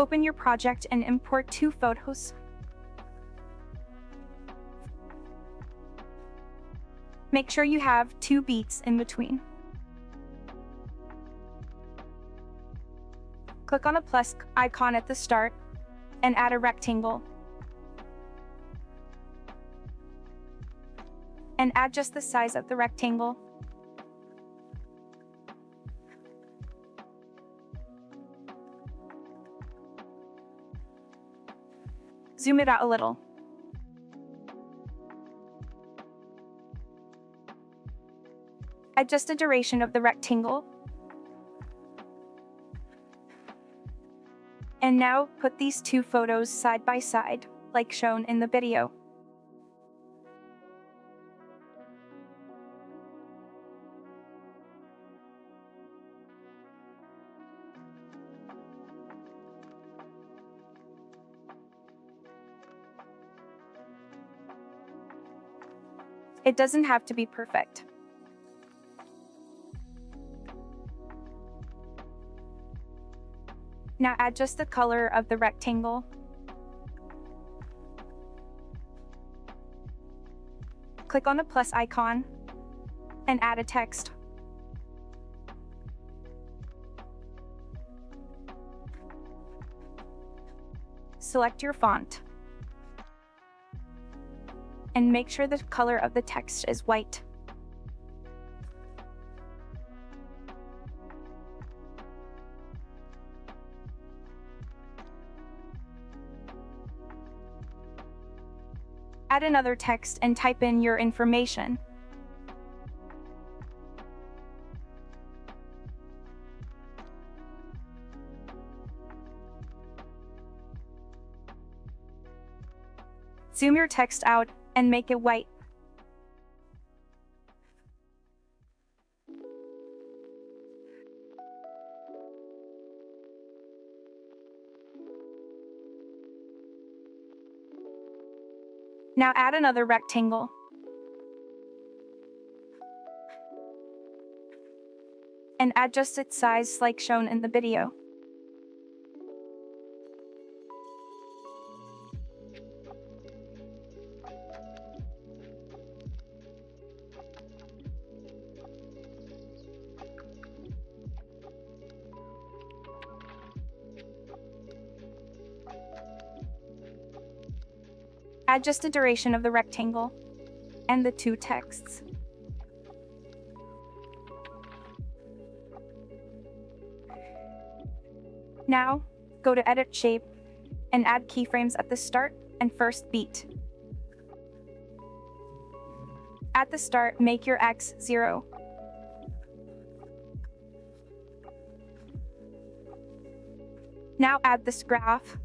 Open your project and import 2 photos. Make sure you have 2 beats in between. Click on a plus icon at the start and add a rectangle. And adjust the size of the rectangle. Zoom it out a little. Adjust the duration of the rectangle. And now put these 2 photos side by side, like shown in the video. It doesn't have to be perfect. Now adjust the color of the rectangle. Click on the plus icon and add a text. Select your font. And make sure the color of the text is white. Add another text and type in your information. Zoom your text out and make it white. Now add another rectangle. And adjust its size like shown in the video. Adjust the duration of the rectangle and the 2 texts. Now, go to Edit Shape and add keyframes at the start and first beat. At the start, make your X 0. Now add this graph.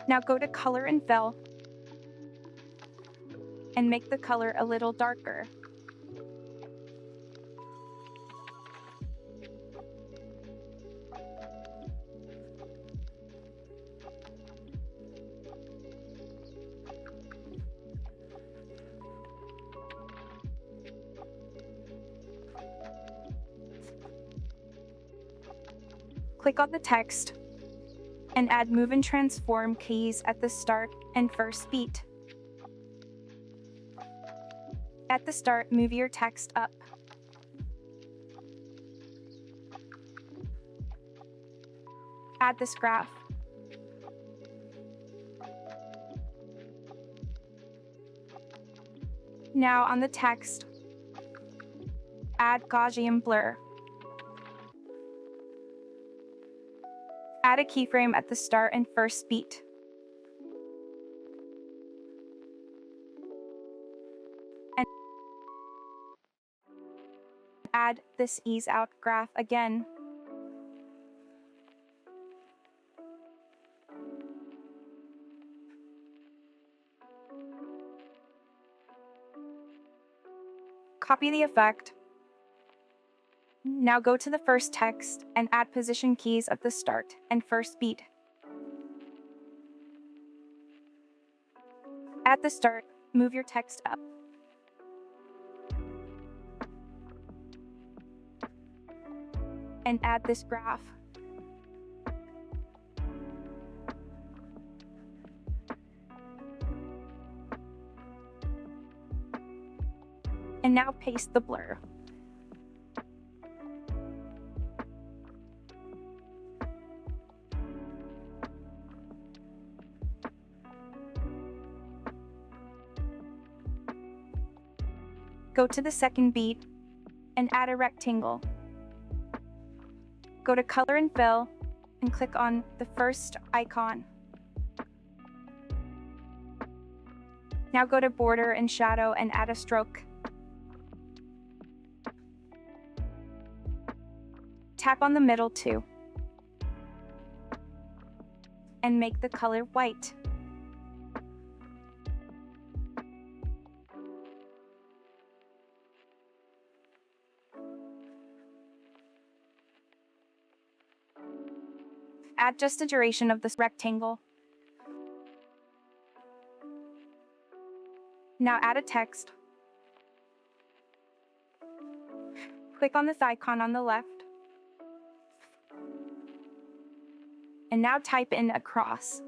Now go to Color and Fill and make the color a little darker. Click on the text and add Move and Transform keys at the start and first beat. At the start, move your text up. Add this graph. Now on the text, add Gaussian blur. Add a keyframe at the start and first beat. And add this ease out graph again. Copy the effect. Now go to the first text and add position keys at the start and first beat. At the start, move your text up. And add this graph. And now paste the blur. Go to the second beat and add a rectangle. Go to Color and Fill and click on the first icon. Now go to Border and Shadow and add a stroke. Tap on the middle too. And make the color white. Add just the duration of this rectangle. Now add a text. Click on this icon on the left. And now type in across.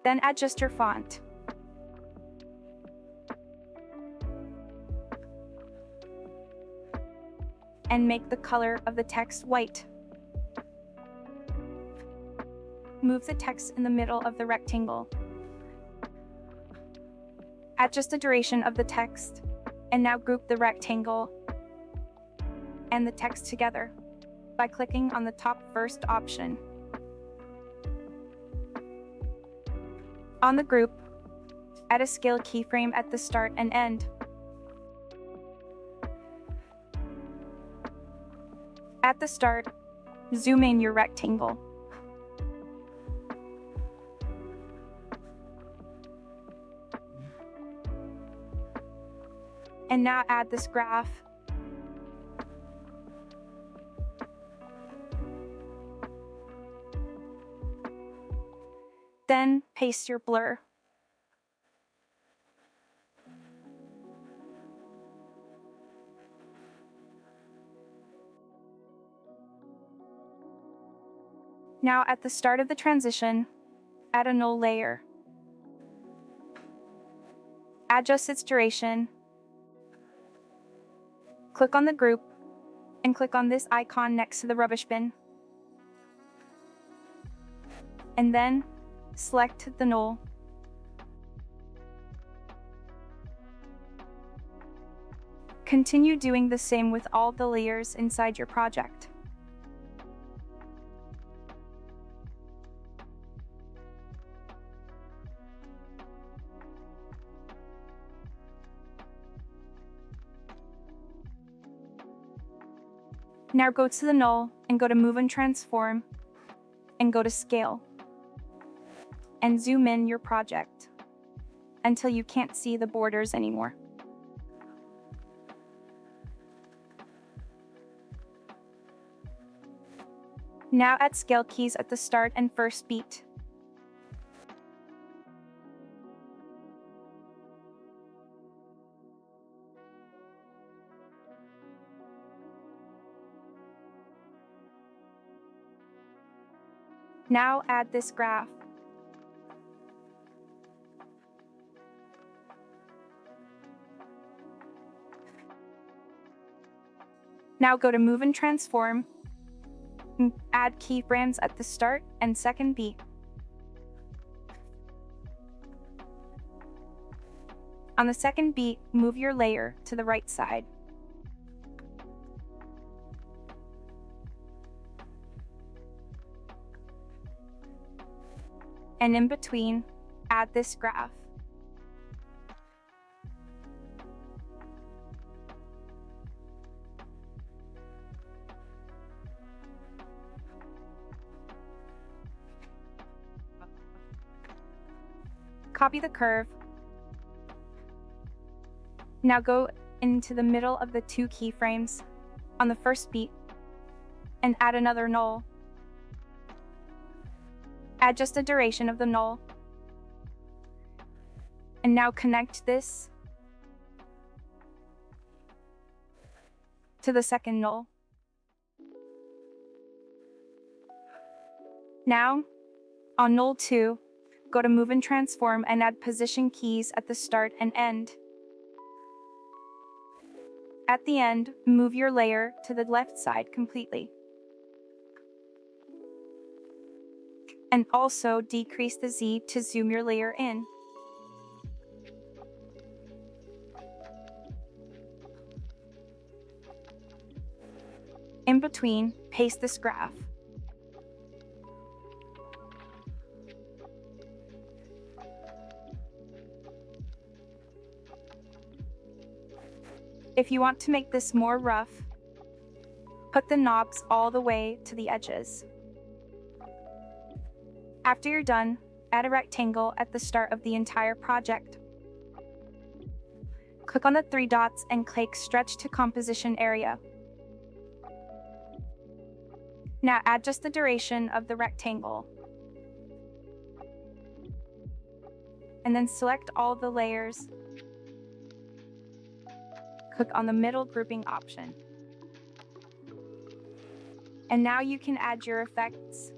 Then adjust your font. And make the color of the text white. Move the text in the middle of the rectangle. Adjust the duration of the text, and now group the rectangle and the text together by clicking on the top first option. On the group, add a scale keyframe at the start and end. At the start, zoom in your rectangle. And now add this graph. Then paste your blur. Now at the start of the transition, add a null layer. Adjust its duration. Click on the group and click on this icon next to the rubbish bin. And then select the null. Continue doing the same with all the layers inside your project. Now go to the null and go to Move and Transform and go to Scale and zoom in your project until you can't see the borders anymore. Now add scale keys at the start and first beat. Now add this graph. Now go to Move and Transform. And add keyframes at the start and second beat. On the second beat, move your layer to the right side. And in between, add this graph. Copy the curve. Now go into the middle of the two keyframes on the first beat and add another null. Add just the duration of the null And now connect this to the second null. Now, on null 2, go to Move and Transform and add position keys at the start and end. At the end, move your layer to the left side completely. And also decrease the Z to zoom your layer in. In between, paste this graph. If you want to make this more rough, put the knobs all the way to the edges. After you're done, add a rectangle at the start of the entire project. Click on the 3 dots and click Stretch to Composition Area. Now adjust the duration of the rectangle. And then select all the layers. Click on the middle grouping option. And now you can add your effects.